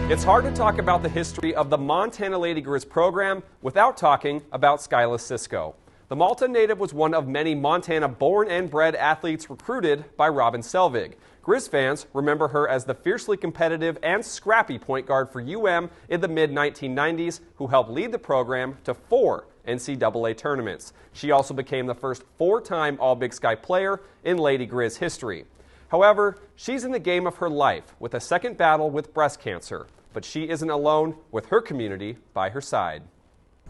It's hard to talk about the history of the Montana Lady Griz program without talking about Skyla Sisco. The Malta native was one of many Montana born and bred athletes recruited by Robin Selvig. Griz fans remember her as the fiercely competitive and scrappy point guard for UM in the mid-1990s who helped lead the program to 4 NCAA tournaments. She also became the first 4-time All-Big Sky player in Lady Griz history. However, she's in the game of her life with a second battle with breast cancer. But she isn't alone with her community by her side.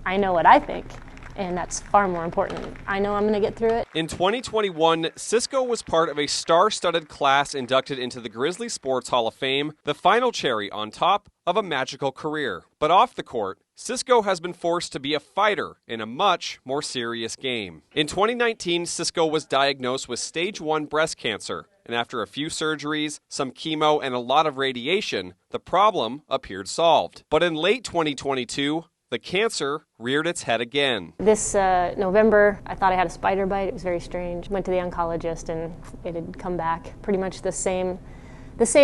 I know what I think, and that's far more important. I know I'm going to get through it. In 2021, Sisco was part of a star-studded class inducted into the Grizzly Sports Hall of Fame, the final cherry on top of a magical career. But off the court, Sisco has been forced to be a fighter in a much more serious game. In 2019, Sisco was diagnosed with stage 1 breast cancer. And after a few surgeries, some chemo, and a lot of radiation, the problem appeared solved. But in late 2022, the cancer reared its head again. This November, I thought I had a spider bite. It was very strange. Went to the oncologist and it had come back. Pretty much the same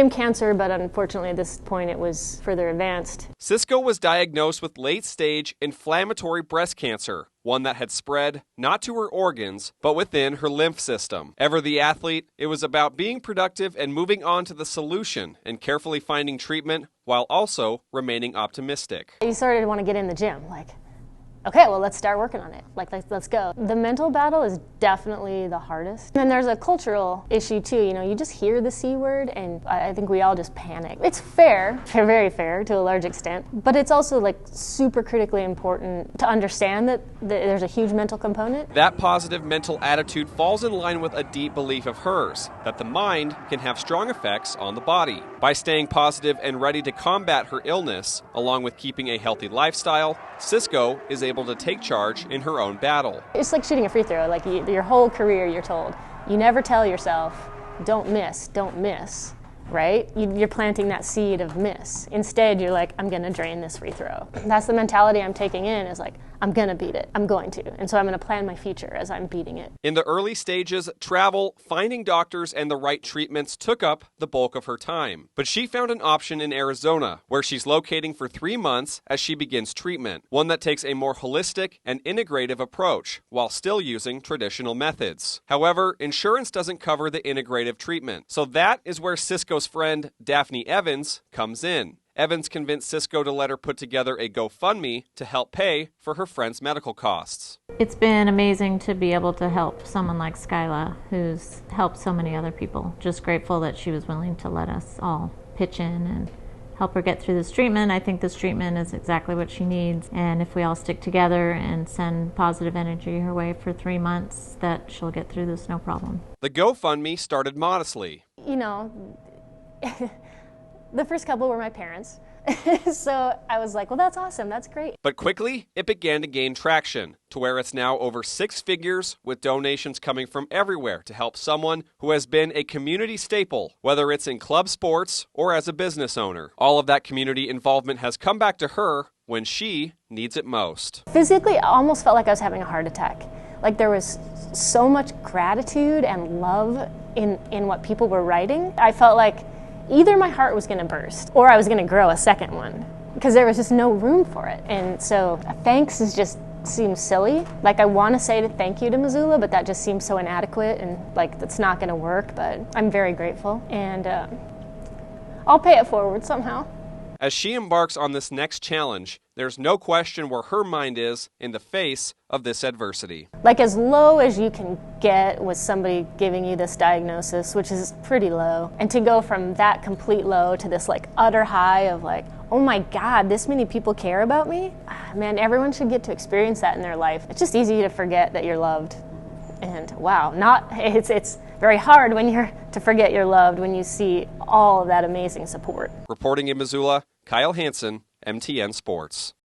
cancer, but unfortunately at this point it was further advanced. Sisco was diagnosed with late-stage inflammatory breast cancer, one that had spread not to her organs, but within her lymph system. Ever the athlete, it was about being productive and moving on to the solution and carefully finding treatment while also remaining optimistic. You started to want to get in the gym, like, okay, well, let's start working on it. Let's go. The mental battle is definitely the hardest. And there's a cultural issue too. You know, you just hear the C word and I think we all just panic. It's fair, very fair to a large extent, but it's also like super critically important to understand that there's a huge mental component. That positive mental attitude falls in line with a deep belief of hers, that the mind can have strong effects on the body. By staying positive and ready to combat her illness, along with keeping a healthy lifestyle, Sisco is able to take charge in her own battle. It's like shooting a free throw. Like your whole career you're told, you never tell yourself, don't miss, right? You're planting that seed of miss. Instead, you're like, I'm gonna drain this free throw. That's the mentality I'm taking in, is like, I'm gonna beat it, I'm going to. And so I'm gonna plan my future as I'm beating it. In the early stages, travel, finding doctors, and the right treatments took up the bulk of her time. But she found an option in Arizona, where she's locating for 3 months as she begins treatment, one that takes a more holistic and integrative approach, while still using traditional methods. However, insurance doesn't cover the integrative treatment, so that is where Sisco's friend, Daphne Evans, comes in. Evans convinced Sisco to let her put together a GoFundMe to help pay for her friend's medical costs. It's been amazing to be able to help someone like Skyla, who's helped so many other people. Just grateful that she was willing to let us all pitch in and help her get through this treatment. I think this treatment is exactly what she needs, and if we all stick together and send positive energy her way for 3 months, that she'll get through this no problem. The GoFundMe started modestly. You know, the first couple were my parents, so I was like, well, that's awesome, that's great. But quickly, it began to gain traction, to where it's now over 6 figures, with donations coming from everywhere to help someone who has been a community staple, whether it's in club sports or as a business owner. All of that community involvement has come back to her when she needs it most. Physically, I almost felt like I was having a heart attack. Like there was so much gratitude and love in what people were writing. I felt like either my heart was going to burst or I was going to grow a second one, because there was just no room for it. And so thanks seems silly. Like I want to say thank you to Missoula, but that just seems so inadequate and like that's not going to work. But I'm very grateful, and I'll pay it forward somehow. As she embarks on this next challenge, there's no question where her mind is in the face of this adversity. Like as low as you can get with somebody giving you this diagnosis, which is pretty low, and to go from that complete low to this like utter high of like, oh my God, this many people care about me? Man, everyone should get to experience that in their life. It's just easy to forget that you're loved. And wow, it's very hard to forget you're loved when you see all of that amazing support. Reporting in Missoula, Kyle Hansen, MTN Sports.